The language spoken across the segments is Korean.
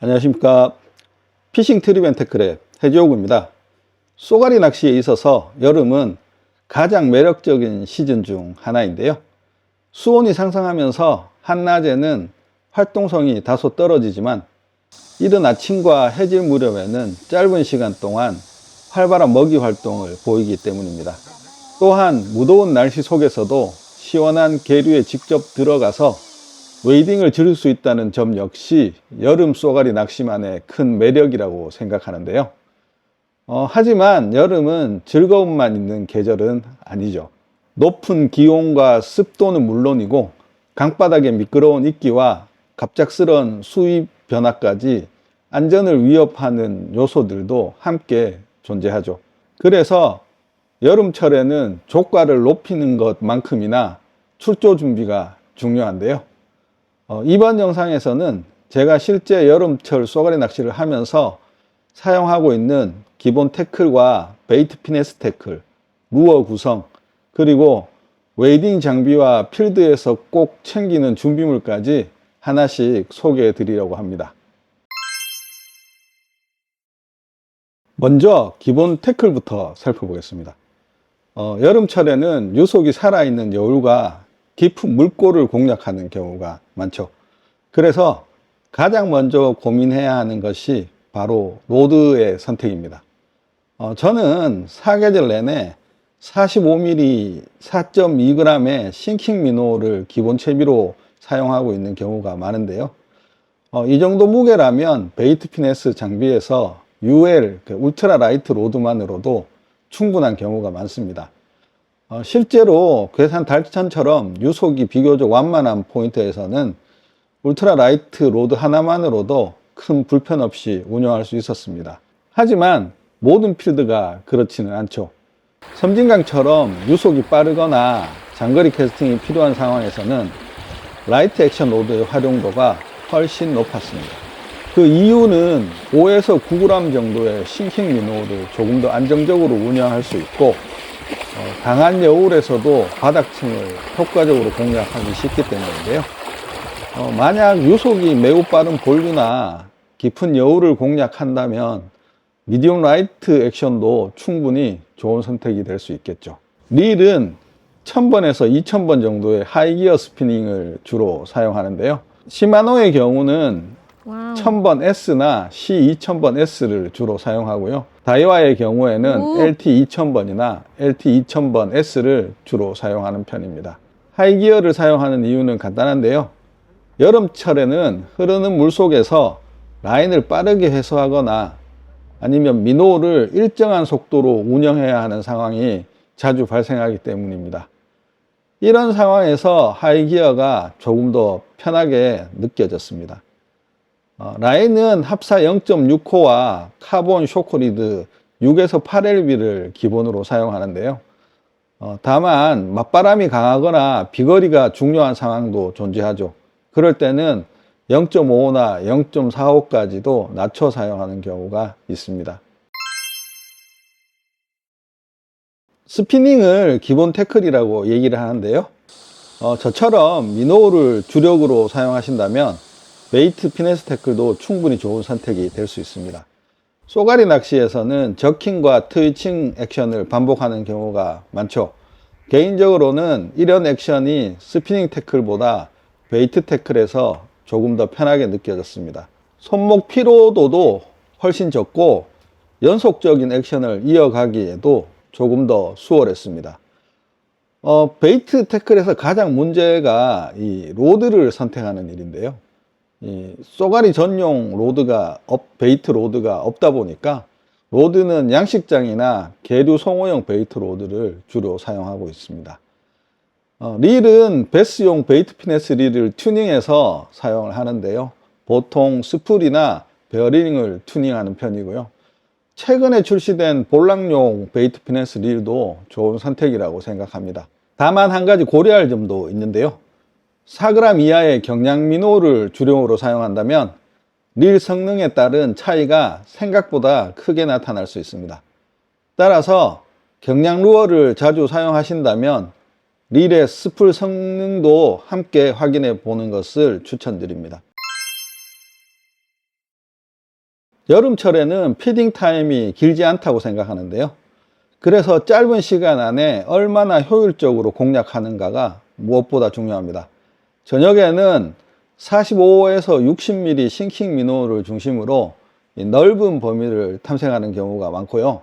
안녕하십니까. 피싱 트립 앤 태클의 해지호구입니다. 쏘가리 낚시에 있어서 여름은 가장 매력적인 시즌 중 하나인데요. 수온이 상승하면서 한낮에는 활동성이 다소 떨어지지만 이른 아침과 해질 무렵에는 짧은 시간 동안 활발한 먹이 활동을 보이기 때문입니다. 또한 무더운 날씨 속에서도 시원한 계류에 직접 들어가서 웨이딩을 즐길 수 있다는 점 역시 여름 쏘가리 낚시만의 큰 매력이라고 생각하는데요. 하지만 여름은 즐거움만 있는 계절은 아니죠. 높은 기온과 습도는 물론이고 강바닥의 미끄러운 이끼와 갑작스러운 수위 변화까지 안전을 위협하는 요소들도 함께 존재하죠. 그래서 여름철에는 조과를 높이는 것만큼이나 출조 준비가 중요한데요. 이번 영상에서는 제가 실제 여름철 쏘가리 낚시를 하면서 사용하고 있는 기본 태클과 베이트 피네스 태클, 루어 구성, 그리고 웨이딩 장비와 필드에서 꼭 챙기는 준비물까지 하나씩 소개해 드리려고 합니다. 먼저 기본 태클부터 살펴보겠습니다. 여름철에는 유속이 살아있는 여울과 깊은 물골을 공략하는 경우가 많죠. 그래서 가장 먼저 고민해야 하는 것이 바로 로드의 선택입니다. 저는 사계절 내내 45mm 4.2g의 싱킹 미노를 기본 채비로 사용하고 있는 경우가 많은데요. 이 정도 무게라면 베이트 피네스 장비에서 UL, 울트라 라이트 로드만으로도 충분한 경우가 많습니다. 실제로 괴산 달천처럼 유속이 비교적 완만한 포인트에서는 울트라 라이트 로드 하나만으로도 큰 불편 없이 운영할 수 있었습니다. 하지만 모든 필드가 그렇지는 않죠. 섬진강처럼 유속이 빠르거나 장거리 캐스팅이 필요한 상황에서는 라이트 액션 로드의 활용도가 훨씬 높았습니다. 그 이유는 5에서 9g 정도의 싱킹 미노를 조금 더 안정적으로 운영할 수 있고 강한 여울에서도 바닥층을 효과적으로 공략하기 쉽기 때문인데요. 만약 유속이 매우 빠른 볼류나 깊은 여울을 공략한다면 미디움 라이트 액션도 충분히 좋은 선택이 될 수 있겠죠. 릴은 1000번에서 2000번 정도의 하이기어 스피닝을 주로 사용하는데요. 시마노의 경우는 1000번 S나 C2000번 S를 주로 사용하고요. 다이와의 경우에는 LT 2000번이나 LT 2000번 S를 주로 사용하는 편입니다. 하이기어를 사용하는 이유는 간단한데요. 여름철에는 흐르는 물 속에서 라인을 빠르게 회수하거나 아니면 미노를 일정한 속도로 운영해야 하는 상황이 자주 발생하기 때문입니다. 이런 상황에서 하이기어가 조금 더 편하게 느껴졌습니다. 라인은 합사 0.6호와 카본 쇼크리드 6에서 8LB를 기본으로 사용하는데요. 다만 맞바람이 강하거나 비거리가 중요한 상황도 존재하죠. 그럴 때는 0.5호나 0.45까지도 낮춰 사용하는 경우가 있습니다. 스피닝을 기본 태클이라고 얘기를 하는데요. 저처럼 미노를 주력으로 사용하신다면 베이트 피네스 태클도 충분히 좋은 선택이 될 수 있습니다. 쏘가리 낚시에서는 저킹과 트위칭 액션을 반복하는 경우가 많죠. 개인적으로는 이런 액션이 스피닝 태클보다 베이트 태클에서 조금 더 편하게 느껴졌습니다. 손목 피로도도 훨씬 적고 연속적인 액션을 이어가기에도 조금 더 수월했습니다. 베이트 태클에서 가장 문제가 이 로드를 선택하는 일인데요. 이 쏘가리 전용 로드가 베이트 로드가 없다 보니까 로드는 양식장이나 계류 송어용 베이트 로드를 주로 사용하고 있습니다. 릴은 베스용 베이트 피네스 릴을 튜닝해서 사용을 하는데요. 보통 스풀이나 베어링을 튜닝하는 편이고요. 최근에 출시된 볼락용 베이트 피네스 릴도 좋은 선택이라고 생각합니다. 다만 한 가지 고려할 점도 있는데요. 4g 이하의 경량 미노를 주력으로 사용한다면 릴 성능에 따른 차이가 생각보다 크게 나타날 수 있습니다. 따라서 경량 루어를 자주 사용하신다면 릴의 스풀 성능도 함께 확인해 보는 것을 추천드립니다. 여름철에는 피딩 타임이 길지 않다고 생각하는데요. 그래서 짧은 시간 안에 얼마나 효율적으로 공략하는가가 무엇보다 중요합니다. 저녁에는 45에서 60mm 싱킹 미노를 중심으로 넓은 범위를 탐색하는 경우가 많고요.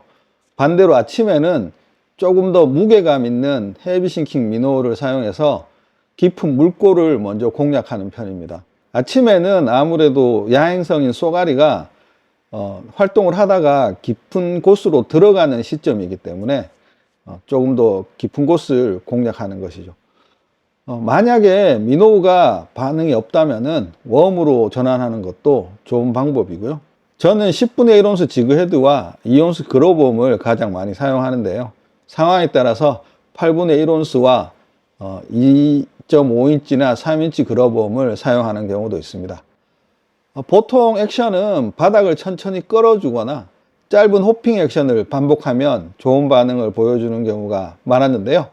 반대로 아침에는 조금 더 무게감 있는 헤비 싱킹 미노를 사용해서 깊은 물골을 먼저 공략하는 편입니다. 아침에는 아무래도 야행성인 쏘가리가 활동을 하다가 깊은 곳으로 들어가는 시점이기 때문에 조금 더 깊은 곳을 공략하는 것이죠. 만약에 미노우가 반응이 없다면은 웜으로 전환하는 것도 좋은 방법이고요. 저는 10분의 1온스 지그헤드와 2온스 그로브홈을 가장 많이 사용하는데요. 상황에 따라서 8분의 1온스와 2.5인치나 3인치 그로브홈을 사용하는 경우도 있습니다. 보통 액션은 바닥을 천천히 끌어주거나 짧은 호핑 액션을 반복하면 좋은 반응을 보여주는 경우가 많았는데요.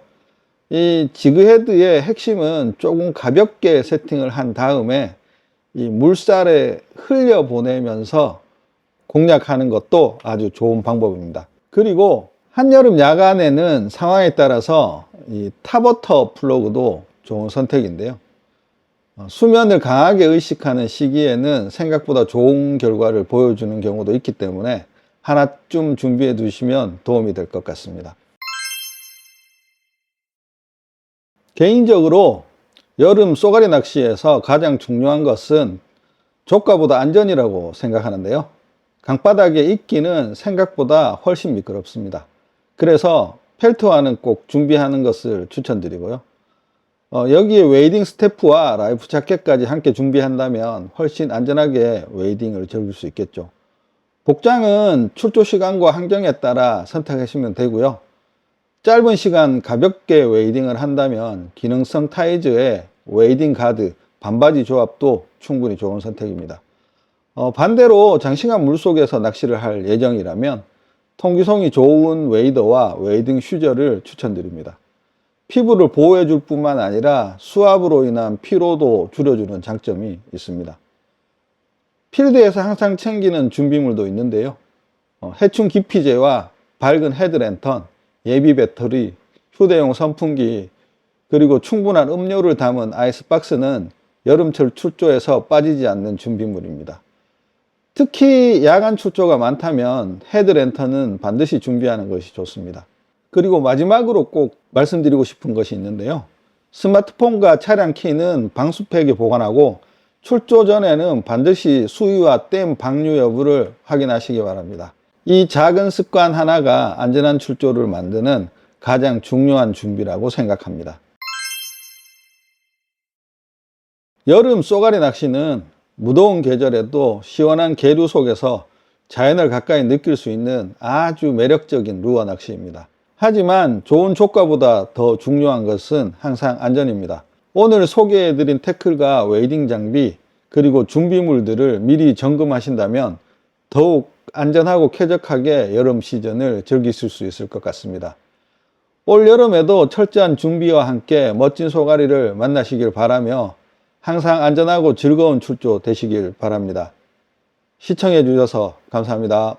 이 지그헤드의 핵심은 조금 가볍게 세팅을 한 다음에 이 물살에 흘려보내면서 공략하는 것도 아주 좋은 방법입니다. 그리고 한여름 야간에는 상황에 따라서 이 탑워터 플러그도 좋은 선택인데요. 수면을 강하게 의식하는 시기에는 생각보다 좋은 결과를 보여주는 경우도 있기 때문에 하나쯤 준비해 두시면 도움이 될 것 같습니다. 개인적으로 여름 쏘가리 낚시에서 가장 중요한 것은 조과보다 안전이라고 생각하는데요. 강바닥에 있기는 생각보다 훨씬 미끄럽습니다. 그래서 펠트화는 꼭 준비하는 것을 추천드리고요. 여기에 웨이딩 스태프와 라이프 자켓까지 함께 준비한다면 훨씬 안전하게 웨이딩을 즐길 수 있겠죠. 복장은 출조 시간과 환경에 따라 선택하시면 되고요. 짧은 시간 가볍게 웨이딩을 한다면 기능성 타이즈의 웨이딩 가드, 반바지 조합도 충분히 좋은 선택입니다. 반대로 장시간 물속에서 낚시를 할 예정이라면 통기성이 좋은 웨이더와 웨이딩 슈즈를 추천드립니다. 피부를 보호해 줄 뿐만 아니라 수압으로 인한 피로도 줄여주는 장점이 있습니다. 필드에서 항상 챙기는 준비물도 있는데요. 해충 기피제와 밝은 헤드랜턴, 예비 배터리, 휴대용 선풍기, 그리고 충분한 음료를 담은 아이스박스는 여름철 출조에서 빠지지 않는 준비물입니다. 특히 야간 출조가 많다면 헤드랜턴은 반드시 준비하는 것이 좋습니다. 그리고 마지막으로 꼭 말씀드리고 싶은 것이 있는데요. 스마트폰과 차량 키는 방수팩에 보관하고 출조 전에는 반드시 수위와 댐 방류 여부를 확인하시기 바랍니다. 이 작은 습관 하나가 안전한 출조를 만드는 가장 중요한 준비라고 생각합니다. 여름 쏘가리 낚시는 무더운 계절에도 시원한 계류 속에서 자연을 가까이 느낄 수 있는 아주 매력적인 루어 낚시입니다. 하지만 좋은 조과보다 더 중요한 것은 항상 안전입니다. 오늘 소개해드린 태클과 웨이딩 장비 그리고 준비물들을 미리 점검하신다면 더욱 안전하고 쾌적하게 여름 시즌을 즐기실 수 있을 것 같습니다. 올 여름에도 철저한 준비와 함께 멋진 쏘가리를 만나시길 바라며 항상 안전하고 즐거운 출조 되시길 바랍니다. 시청해 주셔서 감사합니다.